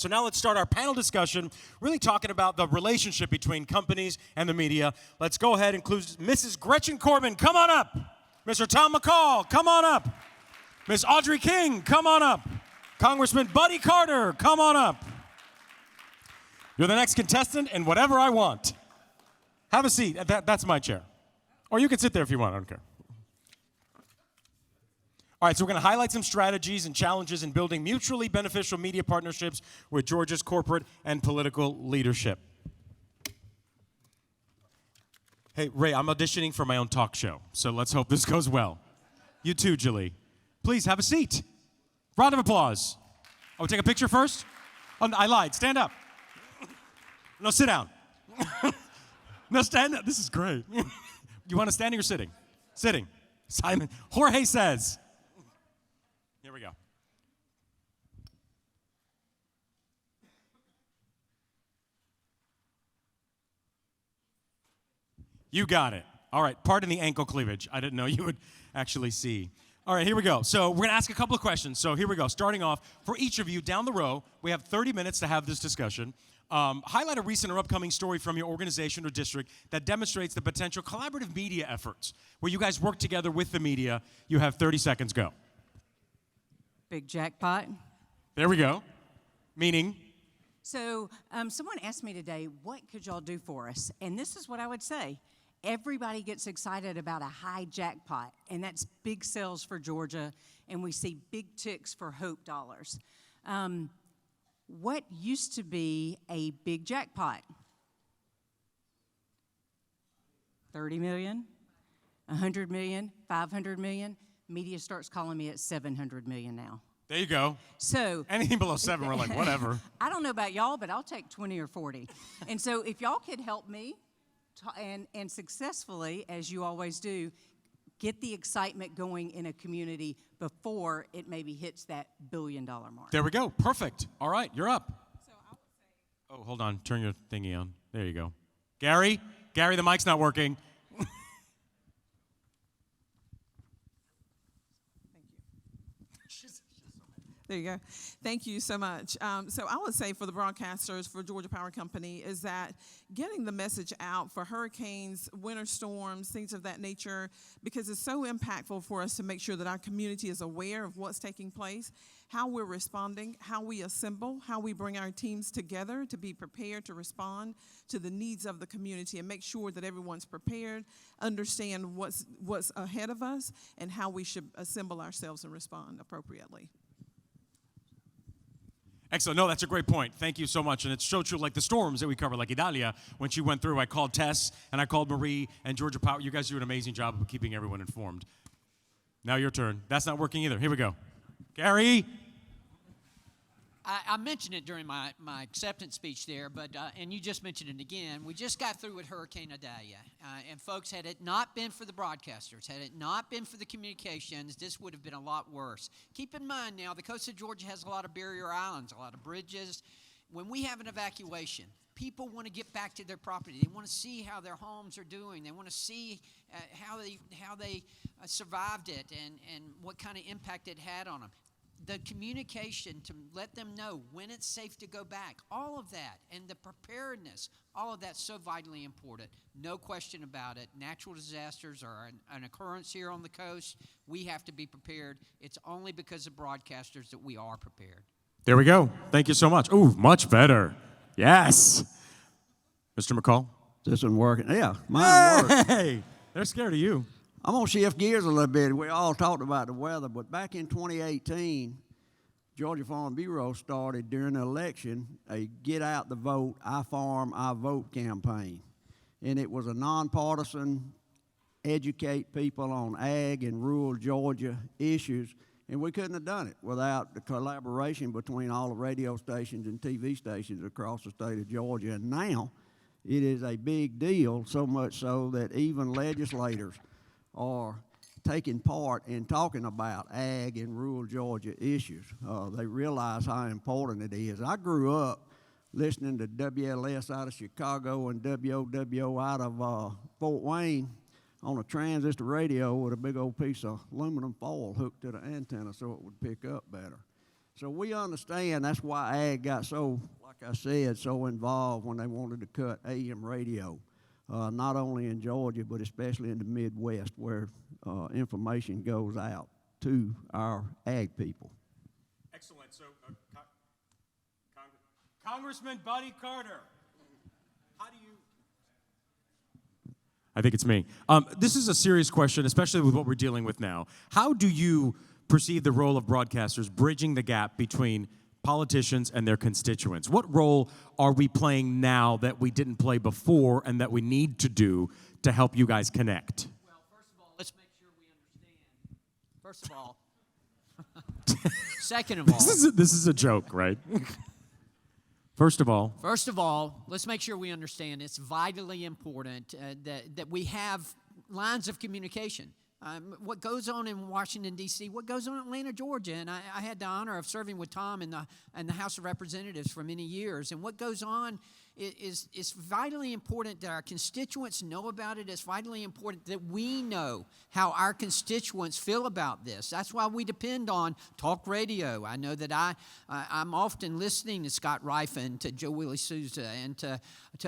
So now let's start our panel discussion, really talking about the relationship between companies and the media. Let's go ahead and include Mrs. Gretchen Corbin, come on up. Mr. Tom McCall, come on up. Ms. Audrey King, come on up. Congressman Buddy Carter, come on up. You're the next contestant and whatever I want. Have a seat. That's my chair. Or you can sit there if you want. I don't care. All right, so we're going to highlight some strategies and challenges in building mutually beneficial media partnerships with Georgia's corporate and political leadership. Hey, Ray, I'm auditioning for my own talk show, so let's hope this goes well. You too, Julie. Please have a seat. Round of applause. Oh, take a picture first? Oh, I lied. Stand up. No, sit down. No, stand up. This is great. You want to standing or sitting? Sitting. Simon. Jorge says. Here we go. You got it. All right, pardon the ankle cleavage. I didn't know you would actually see. All right, here we go. So we're going to ask a couple of questions. So here we go. Starting off, for each of you down the row, we have 30 minutes to have this discussion. Highlight a recent or upcoming story from your organization or district that demonstrates the potential collaborative media efforts where you guys work together with the media. You have 30 seconds. Go. Big jackpot. There we go. Meaning? So someone asked me today, what could y'all do for us? And this is what I would say. Everybody gets excited about a high jackpot, and that's big sales for Georgia, and we see big ticks for Hope dollars. What used to be a big jackpot? 30 million, 100 million, 500 million. Media starts calling me at 700 million now. There you go. So anything below 7, we're like, whatever. I don't know about y'all, but I'll take 20 or 40. And so if y'all could help me and successfully, as you always do, get the excitement going in a community before it maybe hits that $1 billion mark. There we go. Perfect. All right, you're up. So I would say. Oh, hold on. Turn your thingy on. There you go. Gary, the mic's not working. There you go. Thank you so much. So I would say for the broadcasters, for Georgia Power Company, is that getting the message out for hurricanes, winter storms, things of that nature, because it's so impactful for us to make sure that our community is aware of what's taking place, how we're responding, how we assemble, how we bring our teams together to be prepared to respond to the needs of the community and make sure that everyone's prepared, understand what's ahead of us, and how we should assemble ourselves and respond appropriately. Excellent. No, that's a great point. Thank you so much. And it's so true, like the storms that we cover, like Idalia, when she went through, I called Tess, and I called Marie, and Georgia Power. You guys do an amazing job of keeping everyone informed. Now your turn. That's not working either. Here we go. Gary. I mentioned it during my acceptance speech there, but and you just mentioned it again. We just got through with Hurricane Idalia, and folks, had it not been for the broadcasters, had it not been for the communications, this would have been a lot worse. Keep in mind now, the coast of Georgia has a lot of barrier islands, a lot of bridges. When we have an evacuation, people want to get back to their property. They want to see how their homes are doing. They want to see how they survived it and what kind of impact it had on them. The communication to let them know when it's safe to go back, all of that, and the preparedness, all of that's so vitally important. No question about it. Natural disasters are an occurrence here on the coast. We have to be prepared. It's only because of broadcasters that we are prepared. There we go. Thank you so much. Ooh, much better. Yes. Mr. McCall? This isn't working. Yeah, mine works. Hey, they're scared of you. I'm going to shift gears a little bit. We all talked about the weather, but back in 2018, Georgia Farm Bureau started during the election a Get Out the Vote, I Farm, I Vote campaign. And it was a nonpartisan, educate people on ag and rural Georgia issues. And we couldn't have done it without the collaboration between all the radio stations and TV stations across the state of Georgia. And now it is a big deal, so much so that even legislators are taking part in talking about ag and rural Georgia issues. They realize how important it is. I grew up listening to WLS out of Chicago and WOWO out of Fort Wayne on a transistor radio with a big old piece of aluminum foil hooked to the antenna so it would pick up better. So we understand that's why ag got so, like I said, so involved when they wanted to cut AM radio, not only in Georgia, but especially in the Midwest where information goes out to our ag people. Excellent. So, Congressman Buddy Carter, how do you... I think it's me. This is a serious question, especially with what we're dealing with now. How do you perceive the role of broadcasters bridging the gap between politicians and their constituents? What role are we playing now that we didn't play before and that we need to do to help you guys connect? Well, first of all, let's make sure we understand. First of all, second of all, This is a joke, right? First of all, let's make sure we understand it's vitally important that we have lines of communication. What goes on in Washington, D.C., what goes on in Atlanta, Georgia, and I had the honor of serving with Tom in the House of Representatives for many years, and what goes on is vitally important that our constituents know about it. It's vitally important that we know how our constituents feel about this. That's why we depend on talk radio. I know that I'm often listening to Scott Rifen, to Joe Willie Souza, and to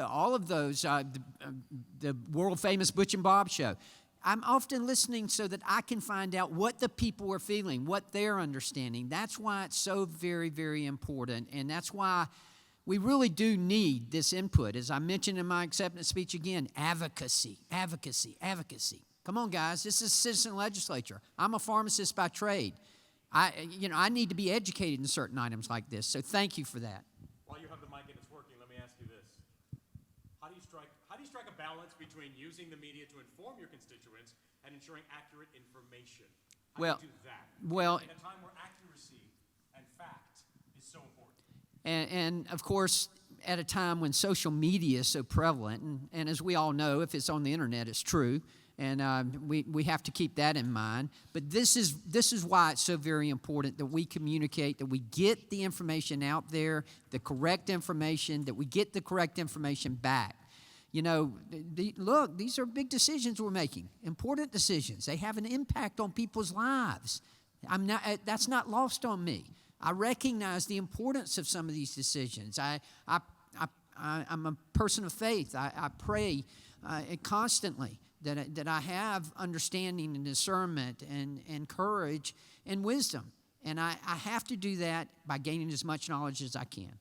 all of those, the world-famous Butch and Bob show. I'm often listening so that I can find out what the people are feeling, what they're understanding. That's why it's so very, very important, and that's why we really do need this input. As I mentioned in my acceptance speech again, advocacy. Come on, guys, this is a citizen legislature. I'm a pharmacist by trade. I need to be educated in certain items like this, so thank you for that. while you have the mic and it's working, let me ask you this. How do you strike a balance between using the media to inform your constituents and ensuring accurate information? How do you do that? Well, in a time where accuracy and fact is so important. And of course, at a time when social media is so prevalent, and as we all know, if it's on the internet, it's true, and we have to keep that in mind. But this is why it's so very important that we communicate, that we get the information out there, the correct information, that we get the correct information back. You know, look, these are big decisions we're making, important decisions. They have an impact on people's lives. That's not lost on me. I recognize the importance of some of these decisions. I'm a person of faith. I pray constantly that I have understanding and discernment and courage and wisdom. And I have to do that by gaining as much knowledge as I can.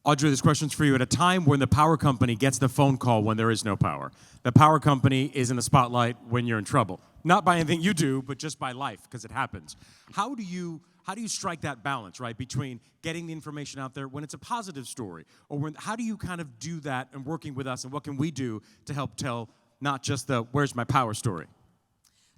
Audrey, this question's for you. At a time when the power company gets the phone call when there is no power, the power company is in the spotlight when you're in trouble. Not by anything you do, but just by life, because it happens. How do you strike that balance, right, between getting the information out there when it's a positive story? Or how do you kind of do that and working with us, and what can we do to help tell not just the where's my power story?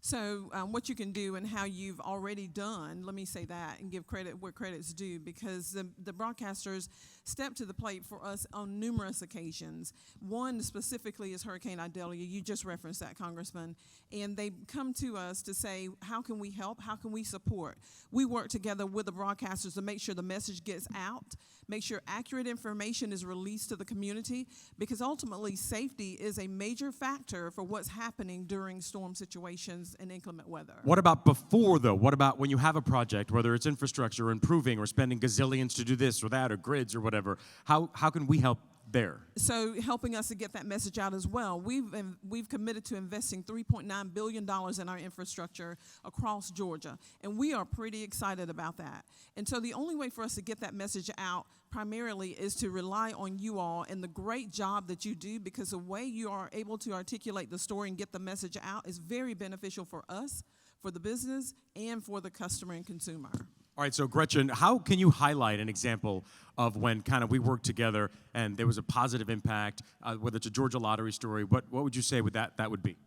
So what you can do and how you've already done, let me say that and give credit where credit's due, because the broadcasters stepped to the plate for us on numerous occasions. One specifically is Hurricane Idalia. You just referenced that, Congressman. And they come to us to say, how can we help? How can we support? We work together with the broadcasters to make sure the message gets out, make sure accurate information is released to the community, because ultimately safety is a major factor for what's happening during storm situations and inclement weather. What about before, though? What about when you have a project, whether it's infrastructure or improving or spending gazillions to do this or that or grids or whatever? How can we help there? So helping us to get that message out as well. We've committed to investing $3.9 billion in our infrastructure across Georgia, and we are pretty excited about that. And so the only way for us to get that message out primarily is to rely on you all and the great job that you do, because the way you are able to articulate the story and get the message out is very beneficial for us, for the business, and for the customer and consumer. All right, so Gretchen, how can you highlight an example of when kind of we worked together and there was a positive impact, whether it's a Georgia lottery story? What would you say that would be?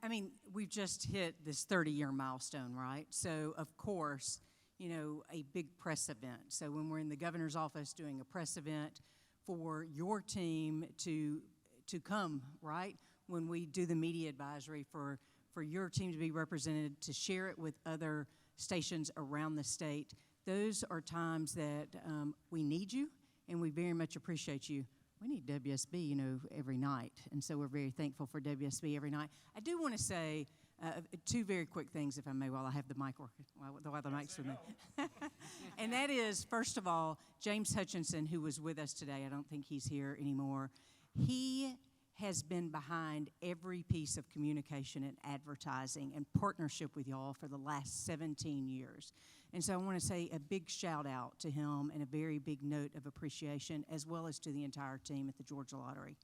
I mean, we've just hit this 30-year milestone, right? So, of course, you know, a big press event. So when we're in the governor's office doing a press event for your team to come, right? When we do the media advisory for your team to be represented, to share it with other stations around the state, those are times that we need you, and we very much appreciate you. We need WSB, you know, every night, and so we're very thankful for WSB every night. I do want to say Two very quick things, if I may, while I have the mic working, while the mic's with me. And that is, first of all, James Hutchinson, who was with us today. I don't think he's here anymore. He has been behind every piece of communication and advertising and partnership with y'all for the last 17 years. And so I want to say a big shout out to him and a very big note of appreciation, as well as to the entire team at the Georgia Lottery.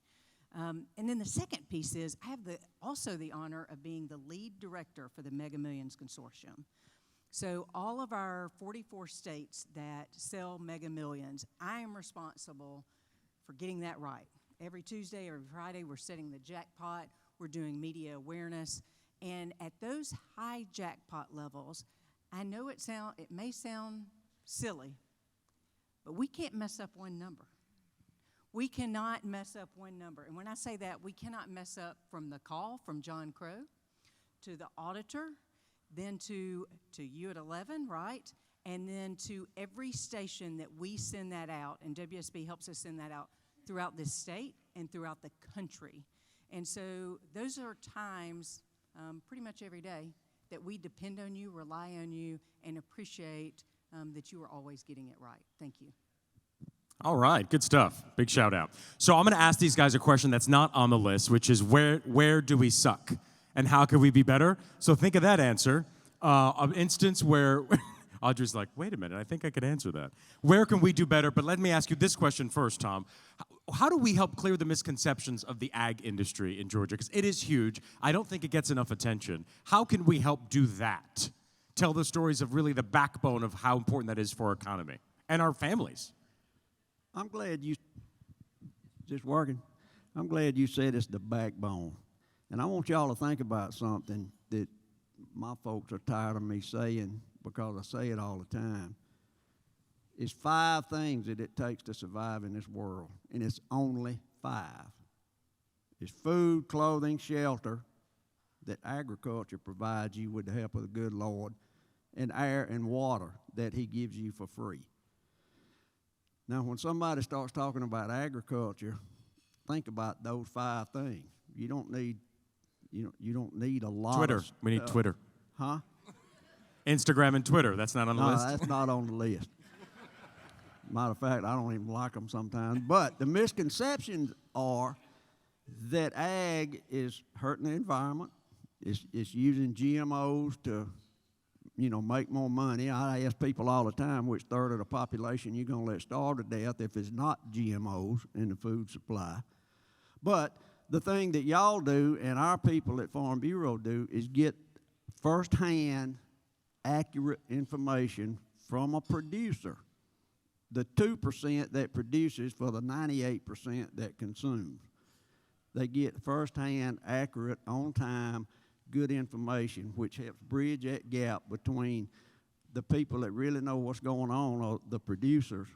And then the second piece is I have also the honor of being the lead director for the Mega Millions Consortium. So all of our 44 states that sell Mega Millions, I am responsible for getting that right. Every Tuesday or Friday, we're setting the jackpot. We're doing media awareness. And at those high jackpot levels, I know it may sound silly, but we can't mess up one number. We cannot mess up one number. And when I say that, we cannot mess up from the call from John Crow to the auditor, then to you at 11, right? And then to every station that we send that out, and WSB helps us send that out throughout this state and throughout the country. And so those are times, pretty much every day, that we depend on you, rely on you, and appreciate that you are always getting it right. Thank you. All right, good stuff. Big shout out. So I'm going to ask these guys a question that's not on the list, which is where do we suck, and how can we be better? So think of that answer. An instance where Audrey's like, wait a minute, I think I could answer that. Where can we do better? But let me ask you this question first, Tom. How do we help clear the misconceptions of the ag industry in Georgia? Because it is huge. I don't think it gets enough attention. How can we help do that? Tell the stories of really the backbone of how important that is for our economy and our families. I'm glad I'm glad you said it's the backbone. And I want y'all to think about something that my folks are tired of me saying because I say it all the time. It's 5 things that it takes to survive in this world, and it's only 5. It's food, clothing, shelter that agriculture provides you with the help of the good Lord, and air and water that he gives you for free. Now, when somebody starts talking about agriculture, think about those 5 things. You don't need a lot Twitter. of stuff. We need Twitter. Huh? Instagram and Twitter. That's not on the No, list. that's not on the list. Matter of fact, I don't even like them sometimes. But the misconceptions are that ag is hurting the environment. It's using GMOs to, make more money. I ask people all the time, which third of the population you're going to let starve to death if it's not GMOs in the food supply. But the thing that y'all do and our people at Farm Bureau do is get firsthand accurate information from a producer. The 2% that produces for the 98% that consumes. They get firsthand, accurate, on time, good information, which helps bridge that gap between the people that really know what's going on, or the producers,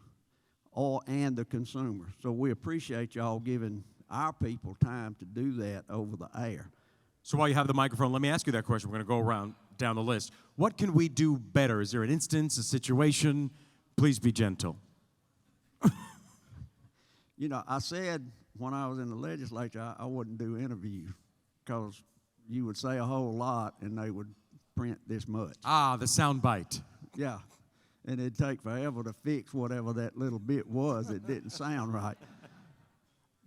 and the consumers. So we appreciate y'all giving our people time to do that over the air. So while you have the microphone, let me ask you that question. We're going to go around down the list. What can we do better? Is there an instance, a situation? Please be gentle. I said when I was in the legislature, I wouldn't do interviews because you would say a whole lot and they would print this much. Ah, the sound bite. Yeah, and it'd take forever to fix whatever that little bit was. It didn't sound right.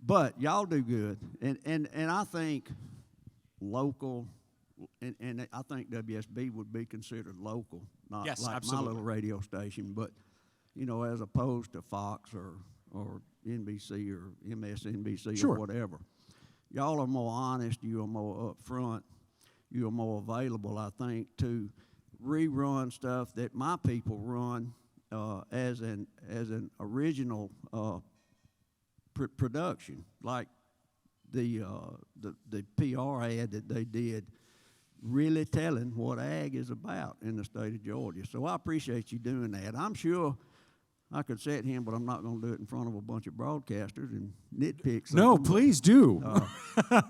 But y'all do good, and I think local, and I think WSB would be considered local, not Yes, like absolutely. my little radio station, but as opposed to Fox or NBC or MSNBC Sure. or whatever. Y'all are more honest, you are more upfront, you are more available, I think, to rerun stuff that my people run as an original production, like the PR ad that they did, really telling what ag is about in the state of Georgia. So I appreciate you doing that. I'm sure I could sit here, but I'm not going to do it in front of a bunch of broadcasters and nitpick something. No, please do. All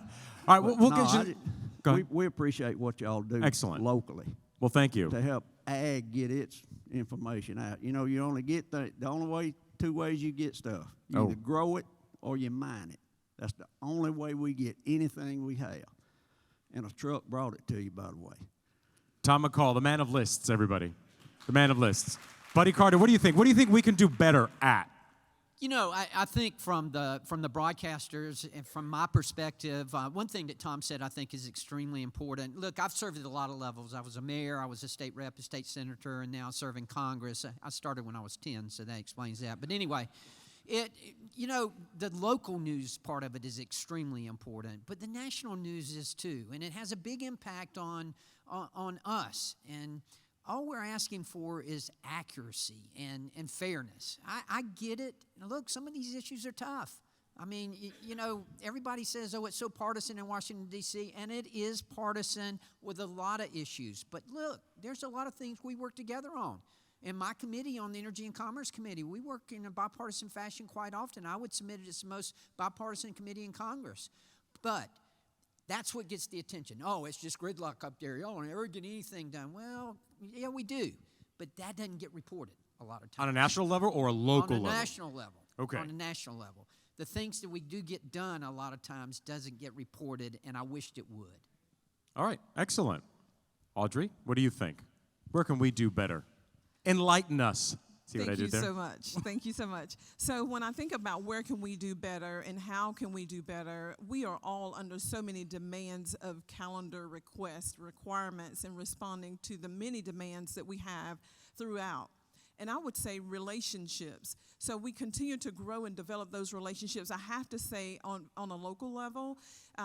right, we'll get you. Go ahead. We appreciate what y'all do. Excellent. Locally Well, thank you. to help ag get its information out. You only get the only way, 2 ways you get stuff. You either grow it or you mine it. That's the only way we get anything we have. and a truck brought it to you, by the way. Tom McCall, the man of lists, everybody. The man of lists. Buddy Carter, what do you think? What do you think we can do better at? You know, I think from the broadcasters and from my perspective, one thing that Tom said I think is extremely important. Look, I've served at a lot of levels. I was a mayor, I was a state rep, a state senator, and now I serve in Congress. I started when I was 10, so that explains that. But anyway, you know, the local news part of it is extremely important, but the national news is too, and it has a big impact on us. And all we're asking for is accuracy and fairness. I get it. Look, some of these issues are tough. I mean, you know, everybody says, oh, it's so partisan in Washington, D.C., and it is partisan with a lot of issues. But look, there's a lot of things we work together on. In my committee, on the Energy and Commerce Committee, we work in a bipartisan fashion quite often. I would submit it as the most bipartisan committee in Congress. But that's what gets the attention. Oh, it's just gridlock up there. Y'all don't ever get anything done. Well, yeah, we do. But that doesn't get reported a lot of times. On a national level or a local level? On a national level. Okay. On a national level. The things that we do get done a lot of times doesn't get reported, and I wished it would. All right. Excellent. Audrey, what do you think? Where can we do better? Enlighten us. See what I did there? Thank you so much. Thank you so much. So when I think about where can we do better and how can we do better, we are all under so many demands of calendar requests, requirements, and responding to the many demands that we have throughout. And I would say relationships. So we continue to grow and develop those relationships. I have to say on a local level,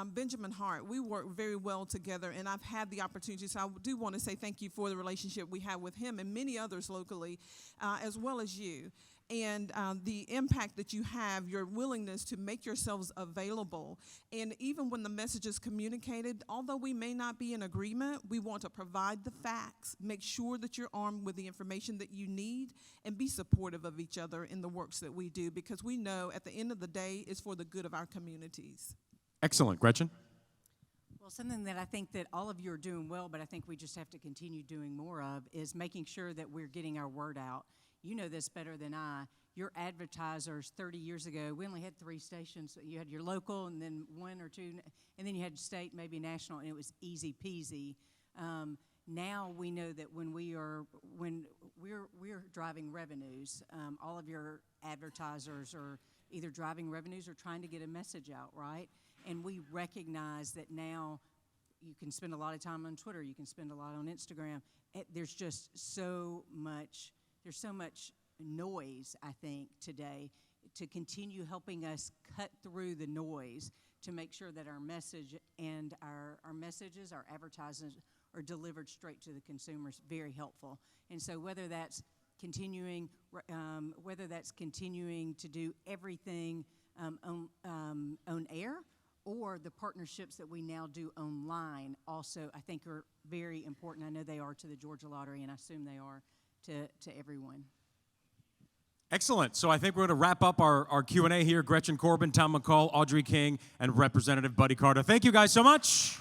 Benjamin Hart, we work very well together, and I've had the opportunity, so I do want to say thank you for the relationship we have with him and many others locally, as well as you. And the impact that you have, your willingness to make yourselves available. And even when the message is communicated, although we may not be in agreement, we want to provide the facts, make sure that you're armed with the information that you need, and be supportive of each other in the works that we do, because we know at the end of the day, it's for the good of our communities. Excellent. Gretchen? Well, something that I think that all of you are doing well, but I think we just have to continue doing more of, is making sure that we're getting our word out. You know this better than I. Your advertisers 30 years ago, we only had 3 stations. You had your local and then 1 or 2, and then you had state, maybe national, and it was easy peasy. Now we know that when we're driving revenues, all of your advertisers are either driving revenues or trying to get a message out, right? And we recognize that now you can spend a lot of time on Twitter, you can spend a lot on Instagram. There's just so much noise, I think, today, to continue helping us cut through the noise to make sure that our message and our messages, our advertisements are delivered straight to the consumers, very helpful. And so whether that's continuing to do everything on air, or the partnerships that we now do online also, I think, are very important. I know they are to the Georgia Lottery, and I assume they are to everyone. Excellent. So I think we're going to wrap up our Q&A here. Gretchen Corbin, Tom McCall, Audrey King, and Representative Buddy Carter. Thank you guys so much.